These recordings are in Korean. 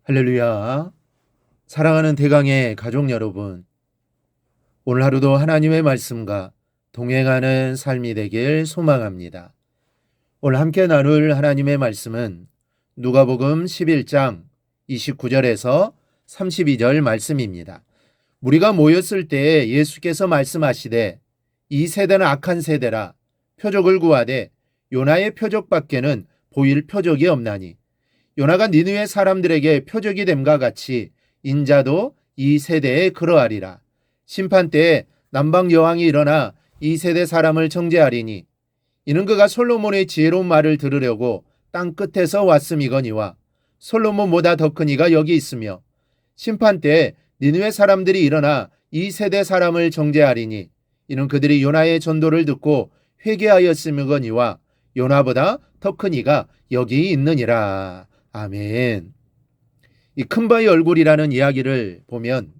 할렐루야. 사랑하는 대강의 가족 여러분, 오늘 하루도 하나님의 말씀과 동행하는 삶이 되길 소망합니다. 오늘 함께 나눌 하나님의 말씀은 누가복음 11장 29절에서 32절 말씀입니다. 무리가 모였을 때에 예수께서 말씀하시되 이 세대는 악한 세대라 표적을 구하되 요나의 표적밖에는 보일 표적이 없나니 요나가 니느웨 사람들에게 표적이 됨과 같이 인자도 이 세대에 그러하리라. 심판 때에 남방 여왕이 일어나 이 세대 사람을 정죄하리니 이는 그가 솔로몬의 지혜로운 말을 들으려고 땅 끝에서 왔음이거니와 솔로몬보다 더 큰 이가 여기 있으며 심판 때에 니느웨 사람들이 일어나 이 세대 사람을 정죄하리니 이는 그들이 요나의 전도를 듣고 회개하였음이거니와 요나보다 더 큰 이가 여기 있느니라. 아멘. 이 큰 바위 얼굴이라는 이야기를 보면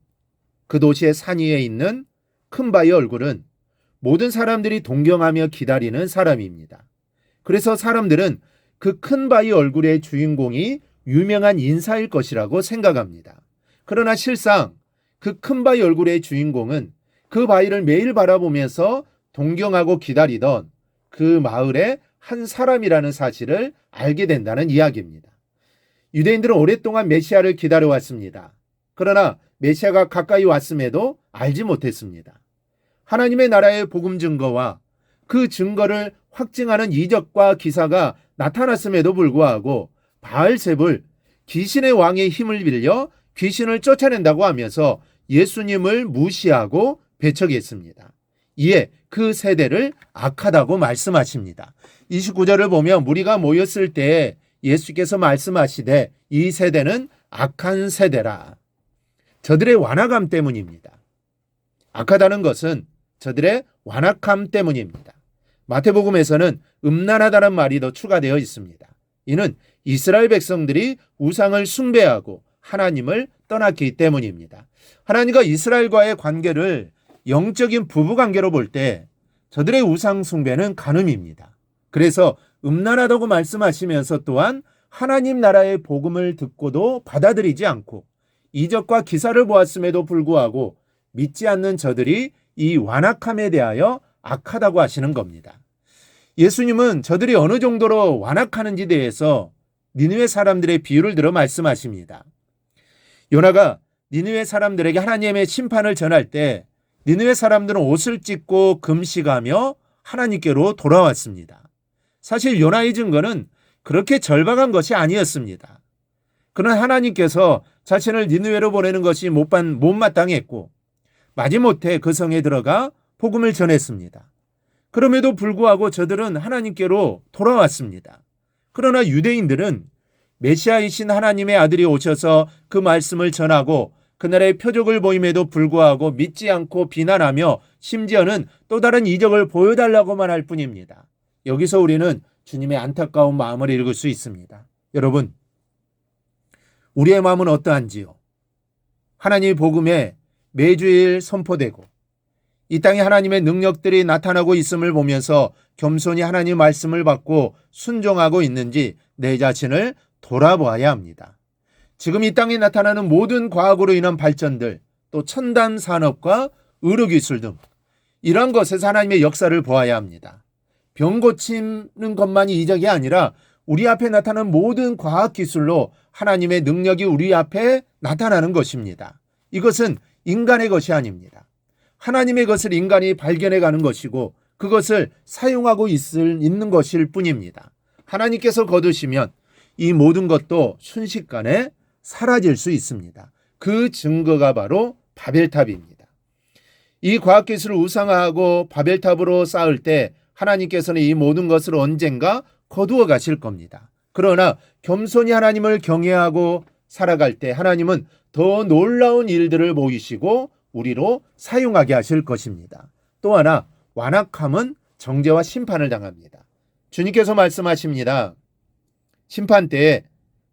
그 도시의 산 위에 있는 큰 바위 얼굴은 모든 사람들이 동경하며 기다리는 사람입니다. 그래서 사람들은 그 큰 바위 얼굴의 주인공이 유명한 인사일 것이라고 생각합니다. 그러나 실상 그 큰 바위 얼굴의 주인공은 그 바위를 매일 바라보면서 동경하고 기다리던 그 마을의 한 사람이라는 사실을 알게 된다는 이야기입니다. 유대인들은 오랫동안 메시아를 기다려왔습니다. 그러나 메시아가 가까이 왔음에도 알지 못했습니다. 하나님의 나라의 복음 증거와 그 증거를 확증하는 이적과 기사가 나타났음에도 불구하고 바알세불, 귀신의 왕의 힘을 빌려 귀신을 쫓아낸다고 하면서 예수님을 무시하고 배척했습니다. 이에 그 세대를 악하다고 말씀하십니다. 29절을 보면 무리가 모였을 때에 예수께서 말씀하시되 이 세대는 악한 세대라. 저들의 완악함 때문입니다. 악하다는 것은 저들의 완악함 때문입니다. 마태복음에서는 음란하다는 말이 더 추가되어 있습니다. 이는 이스라엘 백성들이 우상을 숭배하고 하나님을 떠났기 때문입니다. 하나님과 이스라엘과의 관계를 영적인 부부관계로 볼 때 저들의 우상 숭배는 간음입니다. 그래서 음란하다고 말씀하시면서 또한 하나님 나라의 복음을 듣고도 받아들이지 않고 이적과 기사를 보았음에도 불구하고 믿지 않는 저들이 이 완악함에 대하여 악하다고 하시는 겁니다. 예수님은 저들이 어느 정도로 완악하는지 대해서 니느웨 사람들의 비유를 들어 말씀하십니다. 요나가 니느웨 사람들에게 하나님의 심판을 전할 때 니느웨 사람들은 옷을 찢고 금식하며 하나님께로 돌아왔습니다. 사실 요나의 증거는 그렇게 절박한 것이 아니었습니다. 그는 하나님께서 자신을 니느웨로 보내는 것이 못마땅했고 마지못해 그 성에 들어가 복음을 전했습니다. 그럼에도 불구하고 저들은 하나님께로 돌아왔습니다. 그러나 유대인들은 메시아이신 하나님의 아들이 오셔서 그 말씀을 전하고 그날의 표적을 보임에도 불구하고 믿지 않고 비난하며 심지어는 또 다른 이적을 보여달라고만 할 뿐입니다. 여기서 우리는 주님의 안타까운 마음을 읽을 수 있습니다. 여러분, 우리의 마음은 어떠한지요? 하나님의 복음에 매주일 선포되고 이 땅에 하나님의 능력들이 나타나고 있음을 보면서 겸손히 하나님의 말씀을 받고 순종하고 있는지 내 자신을 돌아보아야 합니다. 지금 이 땅에 나타나는 모든 과학으로 인한 발전들, 또 첨단 산업과 의료기술 등 이러한 것에서 하나님의 역사를 보아야 합니다. 병 고치는 것만이 이적이 아니라 우리 앞에 나타나는 모든 과학기술로 하나님의 능력이 우리 앞에 나타나는 것입니다. 이것은 인간의 것이 아닙니다. 하나님의 것을 인간이 발견해가는 것이고 그것을 사용하고 있는 것일 뿐입니다. 하나님께서 거두시면 이 모든 것도 순식간에 사라질 수 있습니다. 그 증거가 바로 바벨탑입니다. 이 과학기술을 우상화하고 바벨탑으로 쌓을 때 하나님께서는 이 모든 것을 언젠가 거두어 가실 겁니다. 그러나 겸손히 하나님을 경외하고 살아갈 때 하나님은 더 놀라운 일들을 보이시고 우리로 사용하게 하실 것입니다. 또 하나, 완악함은 정죄와 심판을 당합니다. 주님께서 말씀하십니다. 심판 때에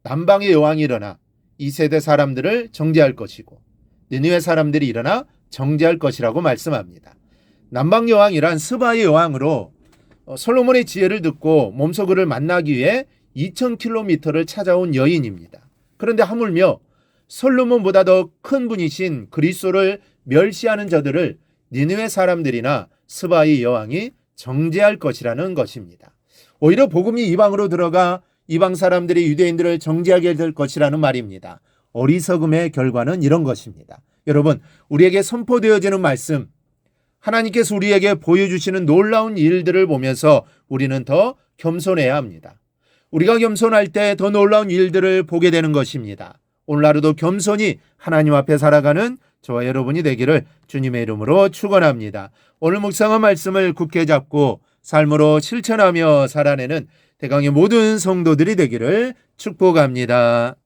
남방의 여왕이 일어나 이 세대 사람들을 정죄할 것이고 니느웨 사람들이 일어나 정죄할 것이라고 말씀합니다. 남방 여왕이란 스바의 여왕으로 솔로몬의 지혜를 듣고 몸소 그를 만나기 위해 2000km를 찾아온 여인입니다. 그런데 하물며 솔로몬보다 더 큰 분이신 그리스도를 멸시하는 저들을 니느웨 사람들이나 스바이 여왕이 정죄할 것이라는 것입니다. 오히려 복음이 이방으로 들어가 이방 사람들이 유대인들을 정죄하게 될 것이라는 말입니다. 어리석음의 결과는 이런 것입니다. 여러분, 우리에게 선포되어지는 말씀, 하나님께서 우리에게 보여주시는 놀라운 일들을 보면서 우리는 더 겸손해야 합니다. 우리가 겸손할 때 더 놀라운 일들을 보게 되는 것입니다. 오늘 하루도 겸손히 하나님 앞에 살아가는 저와 여러분이 되기를 주님의 이름으로 축원합니다. 오늘 묵상한 말씀을 굳게 잡고 삶으로 실천하며 살아내는 대강의 모든 성도들이 되기를 축복합니다.